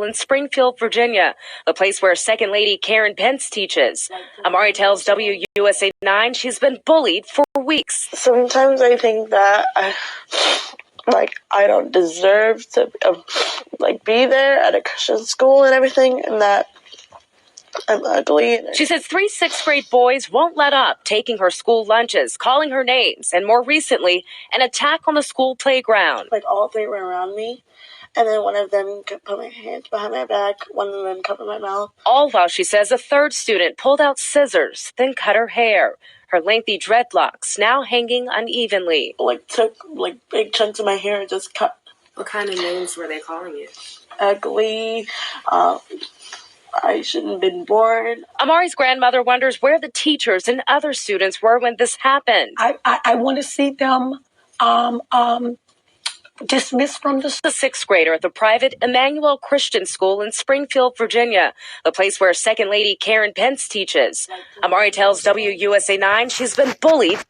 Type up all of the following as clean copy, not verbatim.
in Springfield, Virginia, the place where Second Lady Karen Pence teaches. Amari tells WUSA 9 she's been bullied for weeks. Sometimes I think that I don't deserve to be there at a Christian school and everything, and that I'm ugly. She says 3 sixth-grade boys won't let up, taking her school lunches, calling her names, and more recently, an attack on the school playground. All three were around me, and then one of them put my hands behind my back, one of them covered my mouth. All while, she says, a third student pulled out scissors, then cut her hair. Her lengthy dreadlocks now hanging unevenly. Took big chunks of my hair and just cut. What kind of names were they calling you? Ugly, I shouldn't have been born. Amari's grandmother wonders where the teachers and other students were when this happened. I want to see them dismissed from the sixth grader at the private Emmanuel Christian School in Springfield, Virginia, the place where Second Lady Karen Pence teaches. Amari tells WUSA 9 she's been bullied.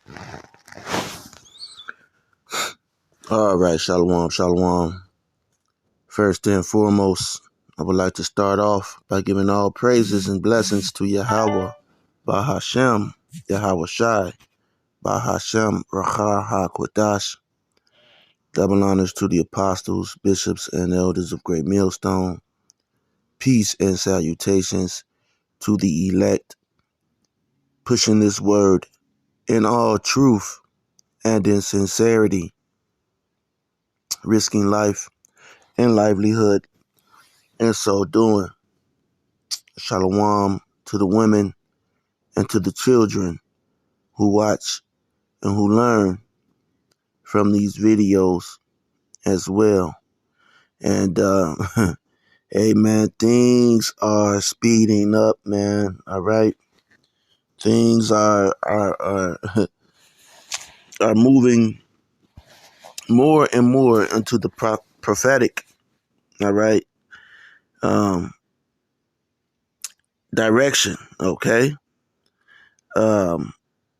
All right, shalom, shalom. First and foremost, I would like to start off by giving all praises and blessings to Yahweh, Bahashem, Yahweh Shai, Bahashem, Racha HaKodash. Double honors to the apostles, bishops, and elders of Great Millstone. Peace and salutations to the elect, pushing this word in all truth and in sincerity, risking life and livelihood in so doing. Shalom to the women and to the children who watch and who learn from these videos as well. And hey man, things are speeding up, man. All right, things are moving more and more into the prophetic. All right, direction. Okay.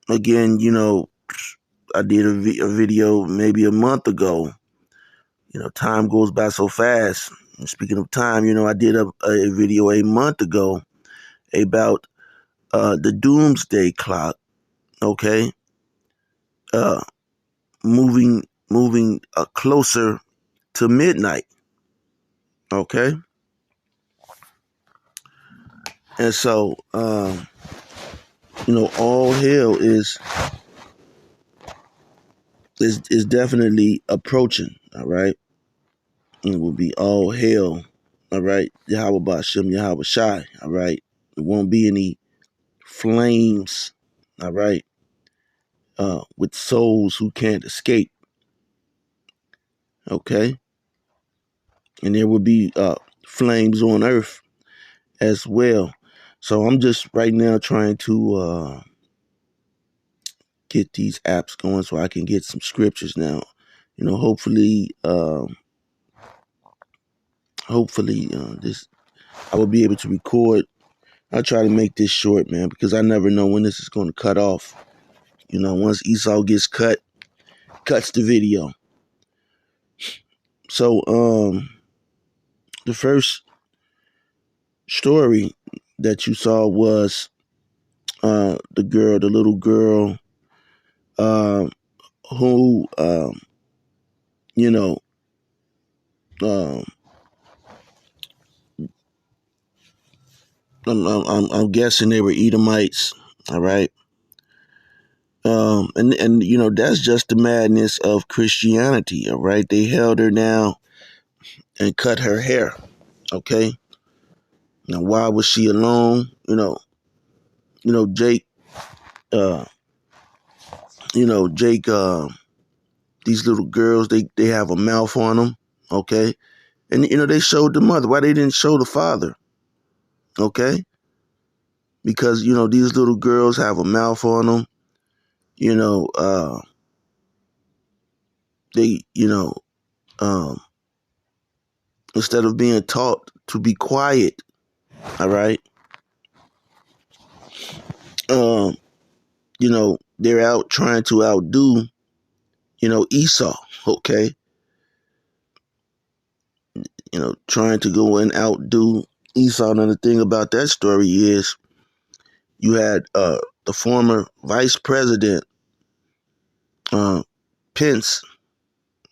Again, I did a video maybe a month ago. Time goes by so fast. And speaking of time, I did a video a month ago about the doomsday clock. Okay, moving closer to midnight. Okay, and so all hell is definitely approaching. All right. It will be all hell, all right? Yahweh Ba'ashem, Yahweh Shai, all right? There won't be any flames, all right, with souls who can't escape, okay? And there will be flames on earth as well. So I'm just right now trying to get these apps going so I can get some scriptures now. Hopefully this I will be able to record. I'll try to make this short, man, because I never know when this is going to cut off. Once Esau gets cuts the video. So, the first story that you saw was the little girl, who, I'm guessing they were Edomites, all right? And that's just the madness of Christianity, all right? They held her down and cut her hair, okay? Now, why was she alone? Jake, Jake, these little girls, they have a mouth on them, okay? And, they showed the mother. Why they didn't show the father, okay? Because, these little girls have a mouth on them. They, instead of being taught to be quiet, all right? They're out trying to outdo, Esau, okay? trying to go and outdo Esau. And the thing about that story is you had the former vice president, Pence.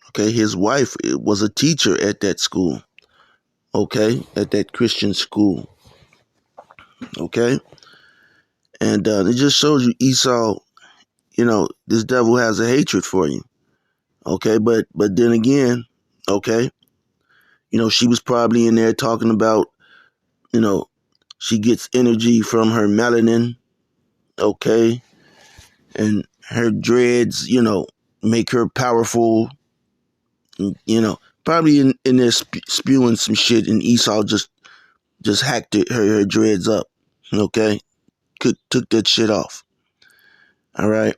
Okay, his wife was a teacher at that school. Okay, at that Christian school. Okay, and it just shows you Esau. This devil has a hatred for you. Okay, but then again, okay, she was probably in there talking about, she gets energy from her melanin. Okay, and her dreads, make her powerful. Probably in there spewing some shit, and Esau just hacked her dreads up. Okay, took that shit off. All right,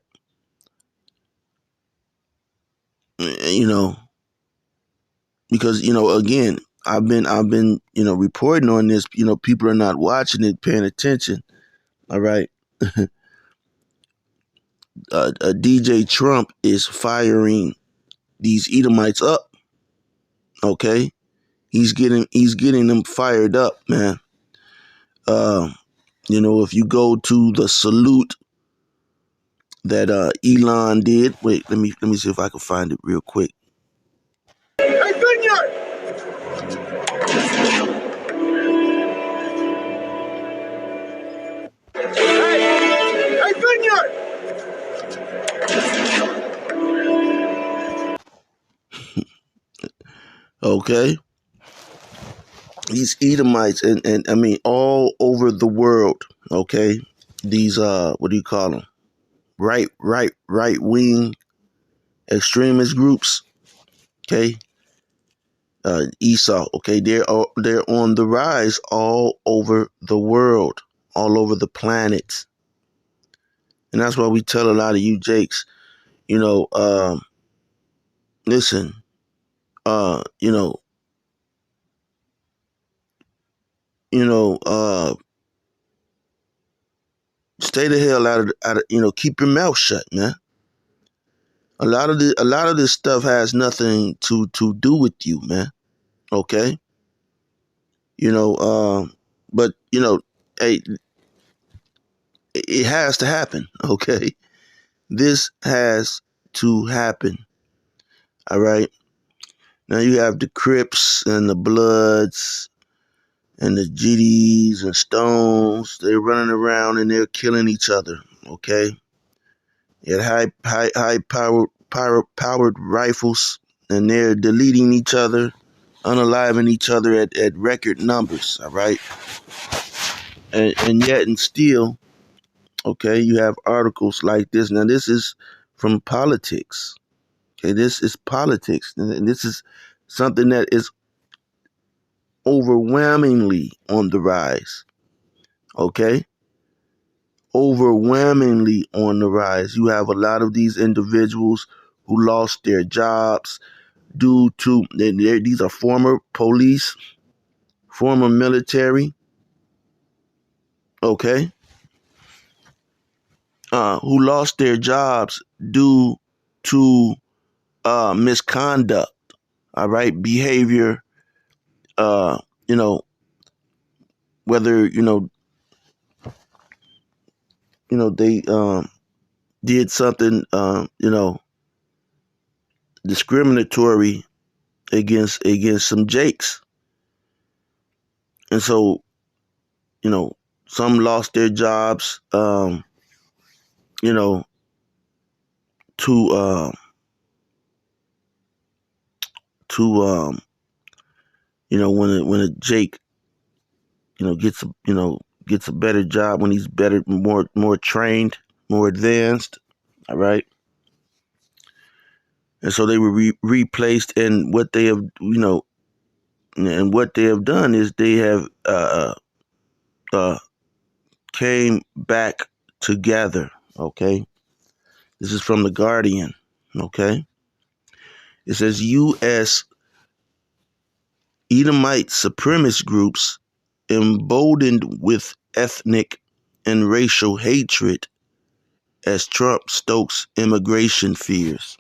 because again, I've been reporting on this. People are not watching it, paying attention. All right, DJ Trump is firing these Edomites up. Okay, he's getting them fired up, man. If you go to the salute that Elon did, wait, let me see if I can find it real quick. Hey, Vineyard! Hey, Vineyard! Okay, these Edomites, and I mean all over the world. Okay, these what do you call them? Right wing extremist groups. Okay, Esau. Okay, they're on the rise all over the world, all over the planet, and that's why we tell a lot of you Jakes, listen, uh, you know, stay the hell out of, keep your mouth shut, man. A lot of this stuff has nothing to do with you, man. Okay, but hey, it has to happen. Okay, this has to happen. All right. Now you have the Crips and the Bloods and the GDs and Stones. They're running around and they're killing each other. Okay. You had high powered rifles, and they're deleting each other, unaliving each other at record numbers. All right. And yet and still, okay, you have articles like this. Now this is from politics. Okay, this is politics, and this is something that is overwhelmingly on the rise. Okay, overwhelmingly on the rise. You have a lot of these individuals who lost their jobs due to these are former police, former military. Okay, who lost their jobs due to misconduct. All right, behavior. Uh, you know, whether they did something discriminatory against some Jakes, and so some lost their jobs. You know to when a Jake gets a better job, when he's better, more trained, more advanced. All right. And so they were replaced, and what they have, and what they have done is they have came back together. Okay, this is from the Guardian. Okay, it says U.S. Edomite supremacist groups emboldened with ethnic and racial hatred as Trump stokes immigration fears.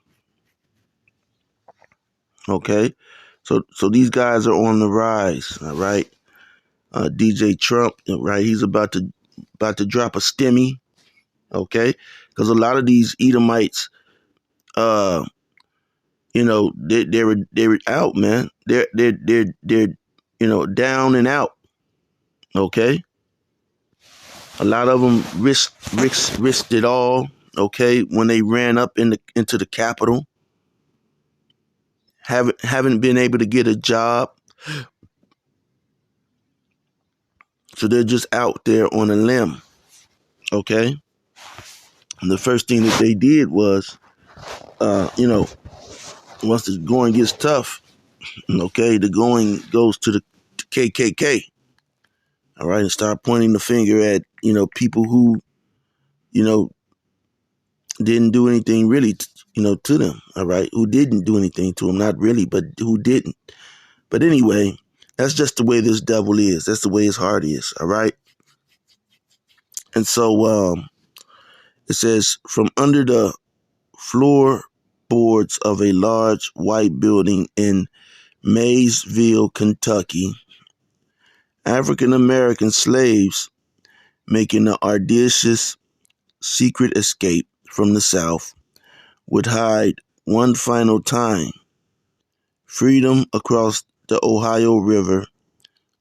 Okay, So these guys are on the rise, all right? DJ Trump, right? He's about to drop a stimmy, okay? Because a lot of these Edomites, they're out, man. They're down and out, okay? A lot of them risked it all, okay? When they ran up into the Capitol, haven't been able to get a job, so they're just out there on a limb, okay? And the first thing that they did was, once the going gets tough, okay, the going goes to the KKK, all right, and start pointing the finger at, people who, didn't do anything really, to them, all right, who didn't do anything to them, not really, but who didn't. But anyway, that's just the way this devil is. That's the way his heart is, all right? And so it says, from under the floorboards of a large white building in Maysville, Kentucky, African-American slaves making an audacious secret escape from the South would hide one final time. Freedom across the Ohio River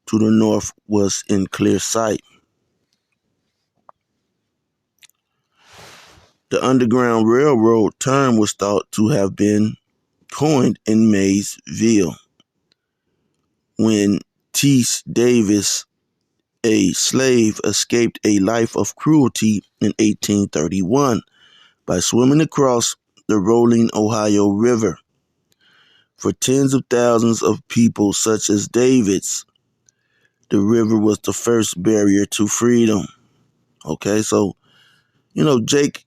to the north was in clear sight. The Underground Railroad term was thought to have been coined in Maysville when T.S. Davis, a slave, escaped a life of cruelty in 1831 by swimming across the rolling Ohio River. For tens of thousands of people such as David's, the river was the first barrier to freedom. Okay, so, Jake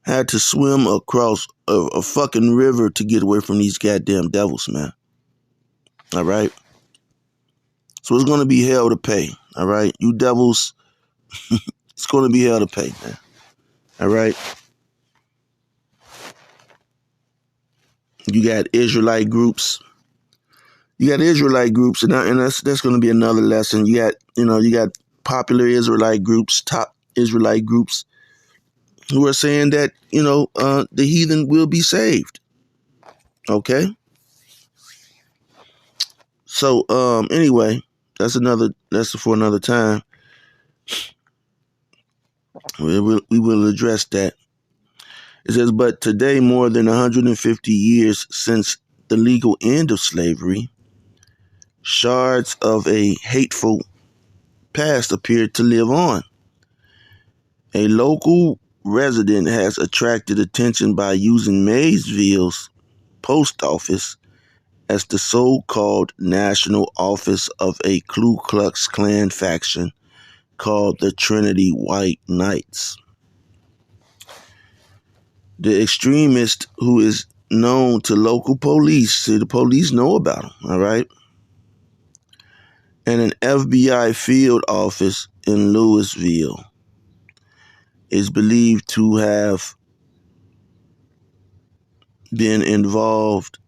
had to swim across a fucking river to get away from these goddamn devils, man. All right? So it's going to be hell to pay. All right? You devils, it's going to be hell to pay, man. All right? You got Israelite groups. And that's going to be another lesson. You got popular Israelite groups, top Israelite groups who are saying that, the heathen will be saved. Okay? So, anyway, that's for another time. We will address that. It says, but today, more than 150 years since the legal end of slavery, shards of a hateful past appear to live on. A local resident has attracted attention by using Maysville's post office as the so-called national office of a Ku Klux Klan faction called the Trinity White Knights. The extremist, who is known to local police, see, the police know about him, all right, and an FBI field office in Louisville, is believed to have been involved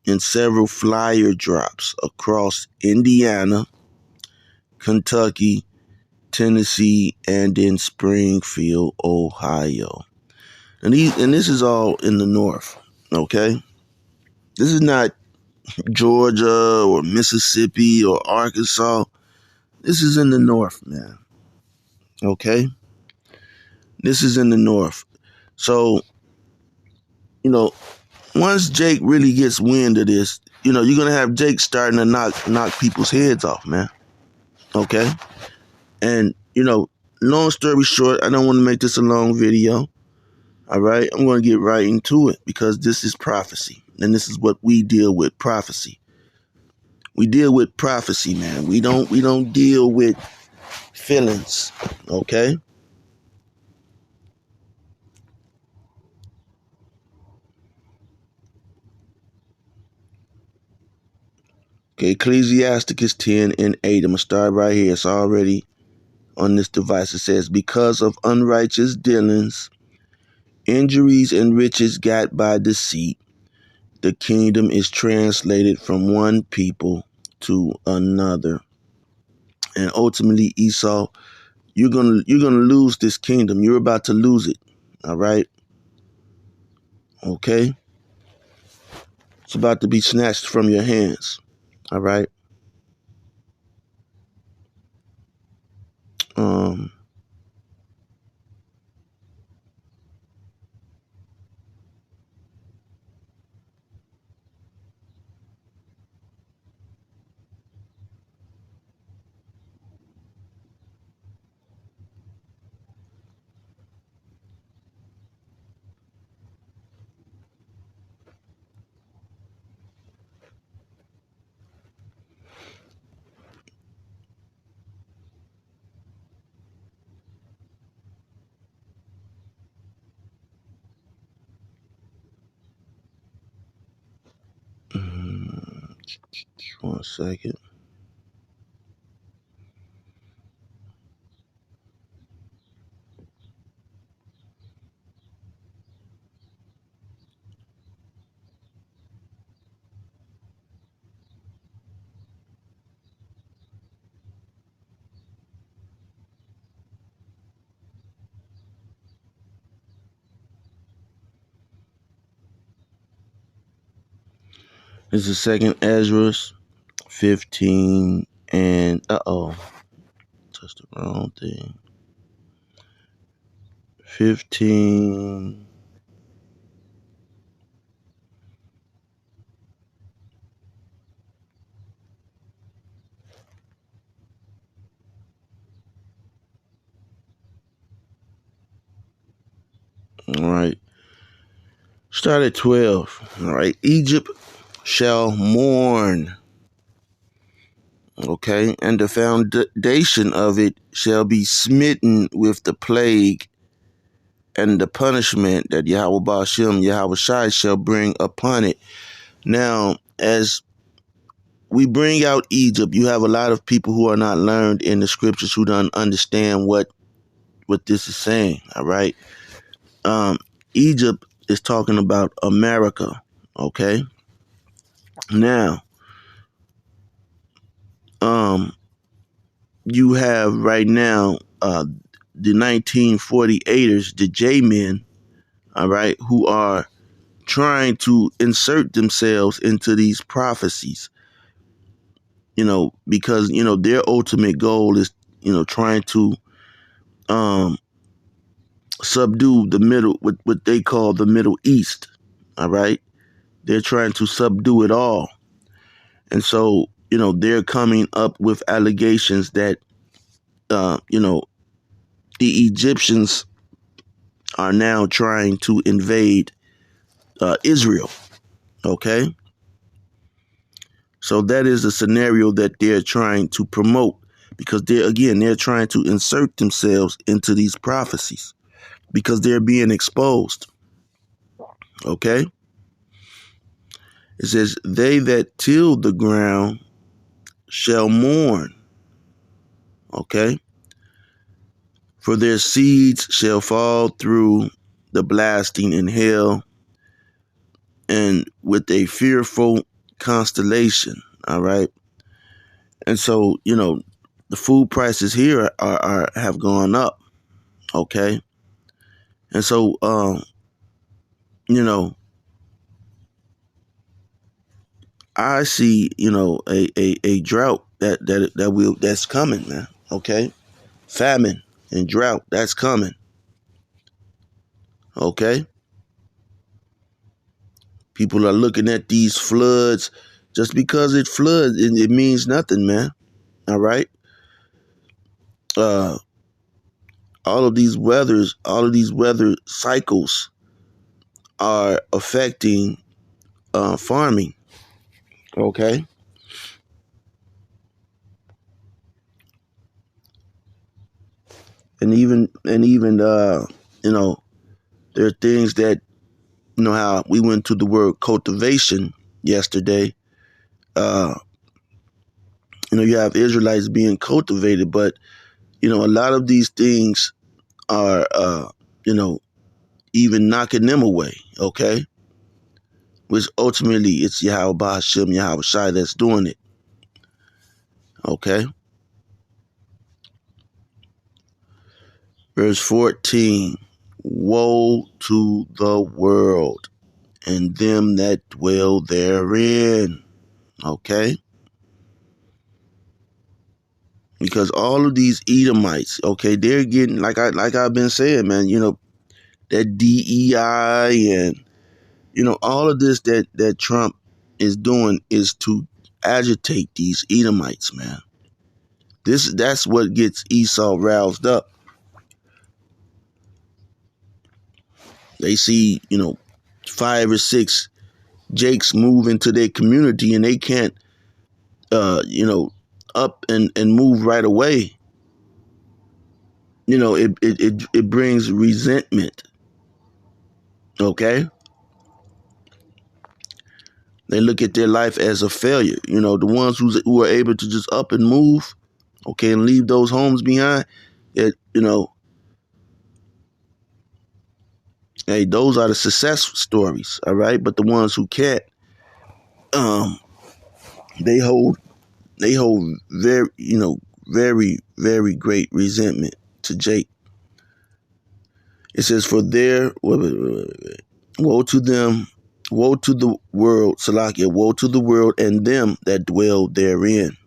in several flyer drops across Indiana, Kentucky, Tennessee, and in Springfield, Ohio. And this is all in the north, okay? This is not Georgia or Mississippi or Arkansas. This is in the north, man. Okay? This is in the north. So, once Jake really gets wind of this, you're going to have Jake starting to knock people's heads off, man. Okay? And, long story short, I don't want to make this a long video. All right? I'm going to get right into it because this is prophecy. And this is what we deal with, prophecy. We deal with prophecy, man. We don't deal with feelings, okay? Okay, Ecclesiasticus 10 and 8. I'm going to start right here. It's already on this device. It says, because of unrighteous dealings, injuries and riches got by deceit, the kingdom is translated from one people to another. And ultimately, Esau, you're gonna lose this kingdom. You're about to lose it. All right. Okay. It's about to be snatched from your hands. All right. Um. One second. This is second Ezra 15 and touched the wrong thing. 15. All right. Start at 12. All right. Egypt shall mourn. Okay. And the foundation of it shall be smitten with the plague and the punishment that Yahweh Ba'ashem, Yahweh Shai shall bring upon it. Now, as we bring out Egypt, you have a lot of people who are not learned in the scriptures who don't understand what this is saying. All right. Egypt is talking about America. Okay. Now, you have right now the 1948ers, the J-men, all right, who are trying to insert themselves into these prophecies, because, their ultimate goal is, trying to subdue the middle, what they call the Middle East, all right? They're trying to subdue it all. And so, they're coming up with allegations that, the Egyptians are now trying to invade Israel. Okay. So that is the scenario that they're trying to promote, because they're trying to insert themselves into these prophecies because they're being exposed. Okay. It says, they that till the ground shall mourn. Okay. For their seeds shall fall through the blasting in hell, and with a fearful constellation. All right. And so, the food prices here are have gone up. Okay. And so, I see, a drought that's coming, man. Okay. Famine and drought, that's coming. Okay. People are looking at these floods. Just because it floods, it means nothing, man. All right. Uh, all of these weather cycles are affecting farming. Okay. And even there are things that, how we went to the word cultivation yesterday. You have Israelites being cultivated, but a lot of these things are even knocking them away. Okay. which ultimately it's Yahweh Bahashim, Yahweh Shai that's doing it. Okay? Verse 14, woe to the world and them that dwell therein. Okay? Because all of these Edomites, okay, they're getting, like I've been saying, man, that DEI and, all of this that Trump is doing is to agitate these Edomites, man. That's what gets Esau roused up. They see, 5 or 6 Jakes move into their community and they can't, up and move right away. It brings resentment. Okay? They look at their life as a failure. The ones who are able to just up and move, okay, and leave those homes behind, hey, those are the success stories, all right? But the ones who can't, they hold very, very, very great resentment to Jake. It says, for their, woe to them, woe to the world, Salakia, woe to the world and them that dwell therein.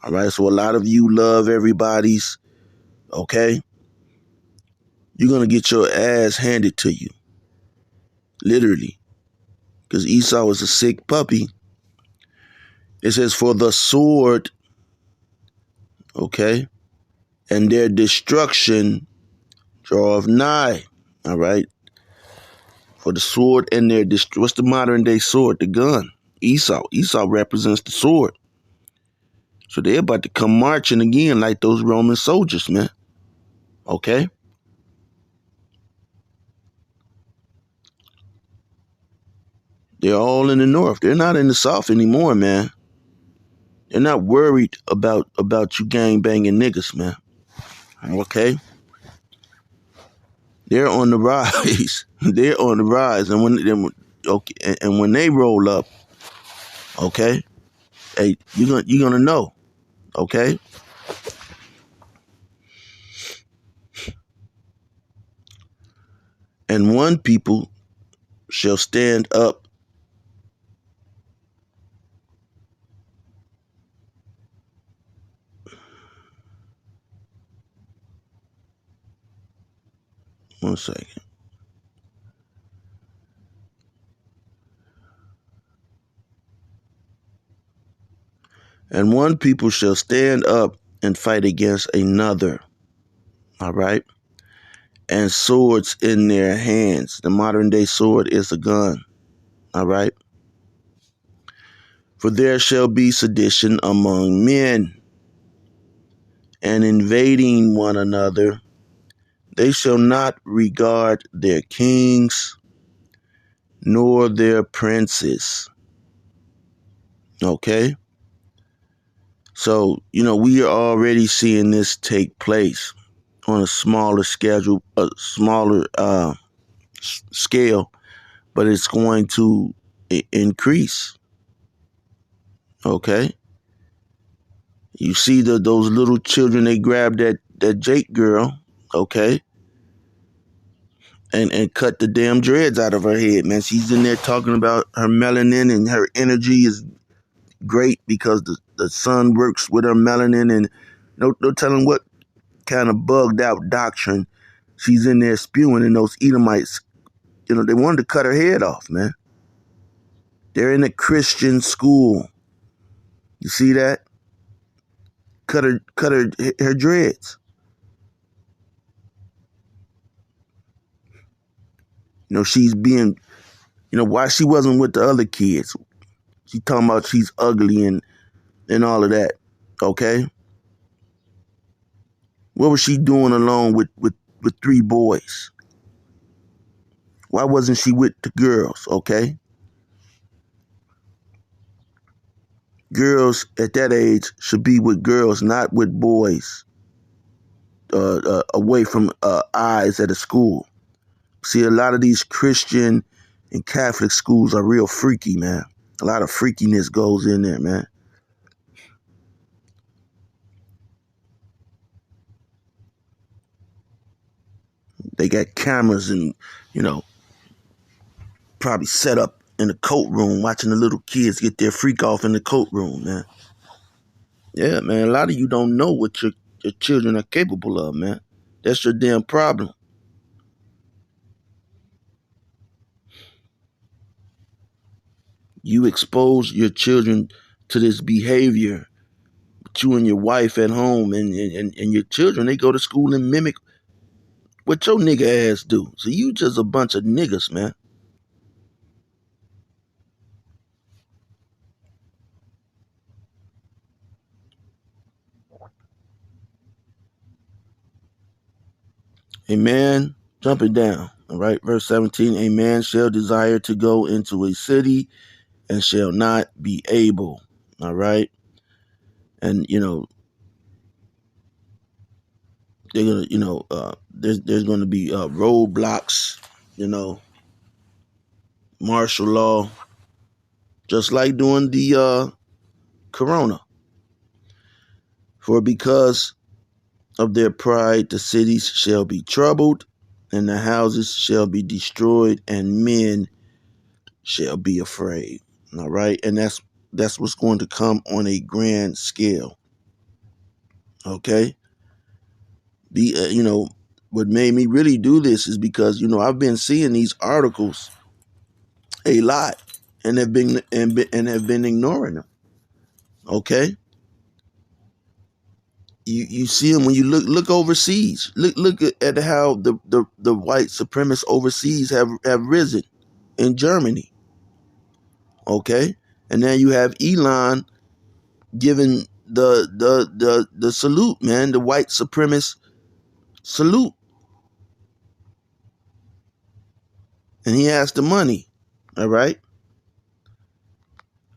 All right, so a lot of you love everybody's, okay? You're going to get your ass handed to you, literally, because Esau is a sick puppy. It says, for the sword, okay, and their destruction draweth nigh. All right, for the sword and their destruction. What's the modern day sword? The gun. Esau represents the sword. So they're about to come marching again like those Roman soldiers, man. Okay? They're all in the north. They're not in the south anymore, man. They're not worried about you gang banging niggas, man. Okay? They're on the rise. They're on the rise. And when they roll up, okay, hey, you're gonna know. Okay? And one people shall stand up. One second. And one people shall stand up and fight against another. All right? And swords in their hands. The modern day sword is a gun. All right? For there shall be sedition among men, and invading one another. They shall not regard their kings, nor their princes. Okay? So, we are already seeing this take place on a smaller scale, scale, but it's going to increase. Okay? You see those little children, they grab that Jake girl, okay, and cut the damn dreads out of her head, man. She's in there talking about her melanin and her energy is great because the sun works with her melanin, and no telling what kind of bugged out doctrine she's in there spewing. And those Edomites, they wanted to cut her head off, man. They're in a Christian school. You see that? Cut her dreads. She's being, why she wasn't with the other kids. She talking about she's ugly and all of that. Okay? What was she doing alone with 3 boys? Why wasn't she with the girls? Okay? Girls at that age should be with girls, not with boys. Away from eyes at a school. See, a lot of these Christian And Catholic schools are real freaky, man. A lot of freakiness goes in there, man. They got cameras and, you know, probably set up in the coat room watching the little kids get their freak off in the coat room, man. Yeah, man, a lot of you don't know what your children are capable of, man. That's your damn problem. You expose your children to this behavior, but you and your wife at home and your children, they go to school and mimic what your nigga ass do. So you just a bunch of niggas, man. A man, jump it down. All right, verse 17, a man shall desire to go into a city and shall not be able. All right. And, you know, they're going to, there's going to be roadblocks, you know, martial law, just like during the corona. For because of their pride, the cities shall be troubled, and the houses shall be destroyed, and men shall be afraid. All right, and that's what's going to come on a grand scale. Okay, what made me really do this is because I've been seeing these articles a lot, and have been ignoring them. Okay, you see them when you look overseas. Look at how the white supremacists overseas have risen in Germany. Okay, and now you have Elon giving the salute, man, the white supremacist salute, and he has the money. All right.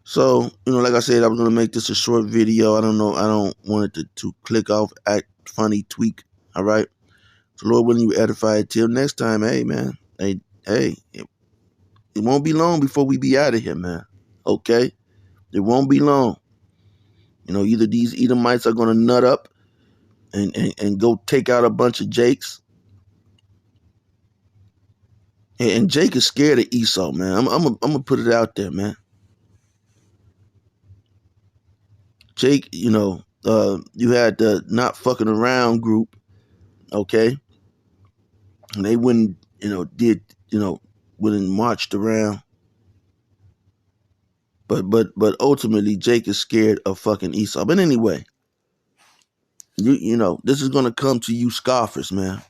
So, like I said, I was gonna make this a short video. I don't know. I don't want it to click off, act funny, tweak. All right. So, Lord willing, you edify it. Till next time, hey man. Hey, it won't be long before we be out of here, man. Okay? It won't be long. Either these Edomites are gonna nut up and go take out a bunch of Jakes. And Jake is scared of Esau, man. I'm gonna put it out there, man. Jake, you had the not fucking around group, okay? And they wouldn't, wouldn't marched around. But ultimately Jake is scared of fucking Esau. But anyway, this is gonna come to you scoffers, man.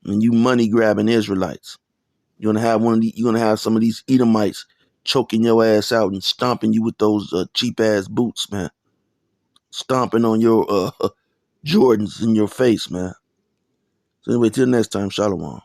And you money grabbing Israelites. You're gonna have some of these Edomites choking your ass out and stomping you with those cheap ass boots, man. Stomping on your Jordans in your face, man. So anyway, till next time, Shalom.